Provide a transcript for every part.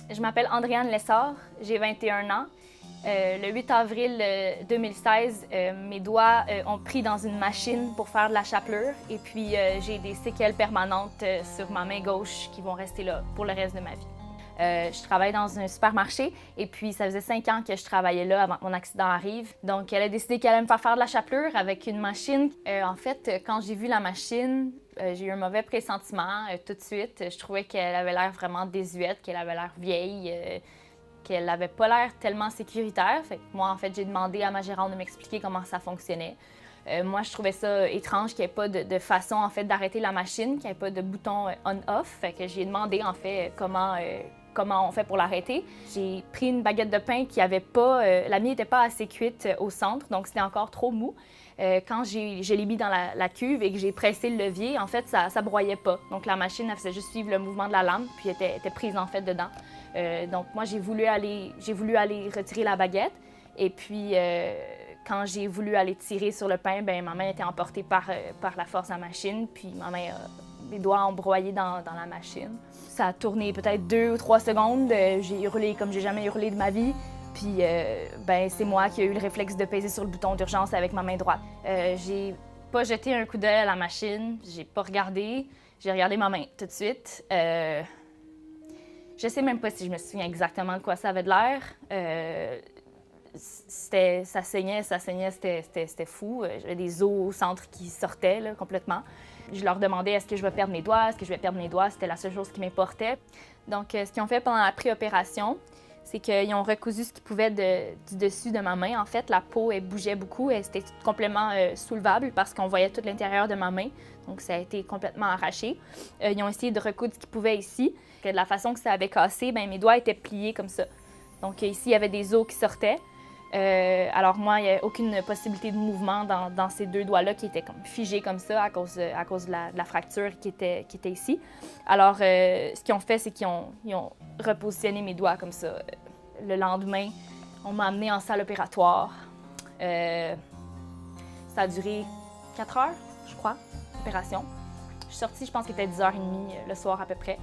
Je m'appelle Andréane Lessard, j'ai 21 ans. Le 8 avril 2016, mes doigts ont pris dans une machine pour faire de la chapelure et puis j'ai des séquelles permanentes sur ma main gauche qui vont rester là pour le reste de ma vie. Je travaille dans un supermarché et puis ça faisait 5 ans que je travaillais là avant que mon accident arrive. Donc elle a décidé qu'elle allait me faire de la chapelure avec une machine. En fait, quand j'ai vu la machine, j'ai eu un mauvais pressentiment tout de suite. Je trouvais qu'elle avait l'air vraiment désuète, qu'elle avait l'air vieille, qu'elle n'avait pas l'air tellement sécuritaire. Fait que moi, en fait, j'ai demandé à ma gérante de m'expliquer comment ça fonctionnait. Moi, je trouvais ça étrange qu'il n'y ait pas de façon, en fait, d'arrêter la machine, qu'il n'y ait pas de bouton on-off. Fait que j'ai demandé, en fait, comment on fait pour l'arrêter. J'ai pris une baguette de pain qui avait pas... la mienne n'était pas assez cuite au centre, donc c'était encore trop mou. Quand je l'ai mis dans la cuve et que j'ai pressé le levier, en fait, ça broyait pas. Donc la machine, elle faisait juste suivre le mouvement de la lame, puis elle était prise, en fait, dedans. Donc moi, j'ai voulu aller retirer la baguette. Et puis, quand j'ai voulu aller tirer sur le pain, bien, ma main était emportée par la force de la machine, puis mes doigts ont broyé dans la machine. Ça a tourné peut-être 2 ou 3 secondes. J'ai hurlé comme j'ai jamais hurlé de ma vie. Puis, ben, c'est moi qui ai eu le réflexe de peser sur le bouton d'urgence avec ma main droite. J'ai pas jeté un coup d'œil à la machine, j'ai pas regardé. J'ai regardé ma main tout de suite. Je sais même pas si je me souviens exactement de quoi ça avait de l'air. Ça saignait, c'était fou. J'avais des os au centre qui sortaient là, complètement. Je leur demandais est-ce que je vais perdre mes doigts, est-ce que je vais perdre mes doigts, c'était la seule chose qui m'importait. Donc, ce qu'ils ont fait pendant la préopération, c'est qu'ils ont recousu ce qu'ils pouvaient du dessus de ma main. En fait, la peau, elle bougeait beaucoup, elle était complètement soulevable parce qu'on voyait tout l'intérieur de ma main. Donc, ça a été complètement arraché. Ils ont essayé de recoudre ce qu'ils pouvaient ici. De la façon que ça avait cassé, bien, mes doigts étaient pliés comme ça. Donc, ici, il y avait des os qui sortaient. Alors moi, il n'y a aucune possibilité de mouvement dans ces 2 doigts-là qui étaient comme figés comme ça à cause de la fracture qui était ici. Alors, ce qu'ils ont fait, c'est qu'ils ont repositionné mes doigts comme ça. Le lendemain, on m'a amenée en salle opératoire. Ça a duré 4 heures, je crois, l'opération. Je suis sortie, je pense qu'il était 10h30 le soir à peu près.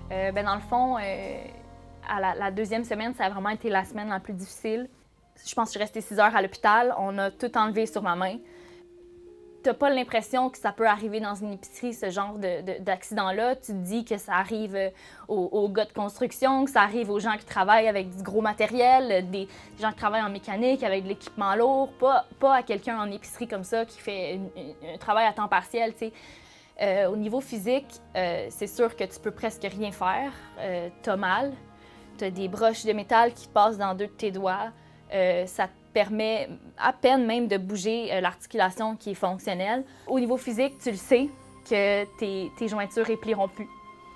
Ben, dans le fond, à la 2e semaine, ça a vraiment été la semaine la plus difficile. Je pense que je suis restée 6 heures à l'hôpital. On a tout enlevé sur ma main. T'as pas l'impression que ça peut arriver dans une épicerie, ce genre d'accident-là. Tu te dis que ça arrive aux gars de construction, que ça arrive aux gens qui travaillent avec du gros matériel, des gens qui travaillent en mécanique avec de l'équipement lourd, pas à quelqu'un en épicerie comme ça qui fait un travail à temps partiel, tu sais. Au niveau physique, c'est sûr que tu peux presque rien faire. T'as mal. T'as des broches de métal qui passent dans 2 de tes doigts. Ça te permet à peine même de bouger l'articulation qui est fonctionnelle. Au niveau physique, tu le sais que tes jointures ne replieront plus.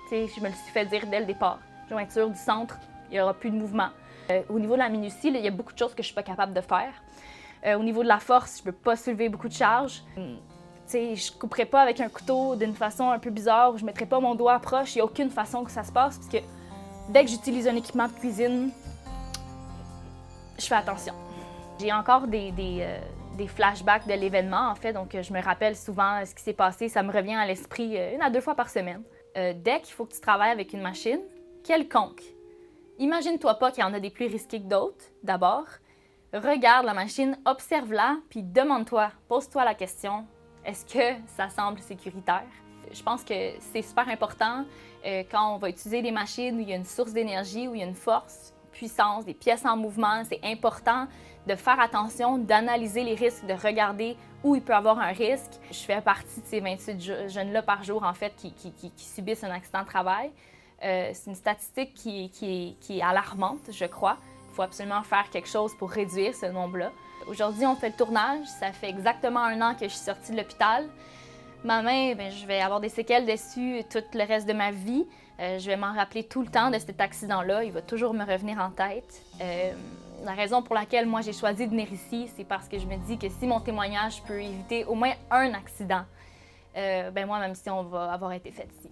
T'sais, je me le suis fait dire dès le départ. Jointure du centre, il n'y aura plus de mouvement. Au niveau de la minutie, il y a beaucoup de choses que je ne suis pas capable de faire. Au niveau de la force, je ne peux pas soulever beaucoup de charges. Je ne couperai pas avec un couteau d'une façon un peu bizarre, je ne mettrai pas mon doigt proche, il n'y a aucune façon que ça se passe, parce que dès que j'utilise un équipement de cuisine, je fais attention. J'ai encore des flashbacks de l'événement, en fait, donc je me rappelle souvent ce qui s'est passé. Ça me revient à l'esprit 1 à 2 fois par semaine. Dès qu'il faut que tu travailles avec une machine, quelconque, imagine-toi pas qu'il y en a des plus risqués que d'autres, d'abord. Regarde la machine, observe-la, puis demande-toi, pose-toi la question, est-ce que ça semble sécuritaire? Je pense que c'est super important quand on va utiliser des machines où il y a une source d'énergie, où il y a une force, puissance, des pièces en mouvement, c'est important de faire attention, d'analyser les risques, de regarder où il peut y avoir un risque. Je fais partie de ces 28 jeunes-là par jour, en fait, qui subissent un accident de travail. C'est une statistique qui est alarmante, je crois. Il faut absolument faire quelque chose pour réduire ce nombre-là. Aujourd'hui, on fait le tournage. Ça fait exactement 1 an que je suis sortie de l'hôpital. Ma main, bien, je vais avoir des séquelles dessus tout le reste de ma vie. Je vais m'en rappeler tout le temps de cet accident-là. Il va toujours me revenir en tête. La raison pour laquelle moi j'ai choisi de venir ici, c'est parce que je me dis que si mon témoignage peut éviter au moins un accident, ben moi, même si on va avoir été fait ici.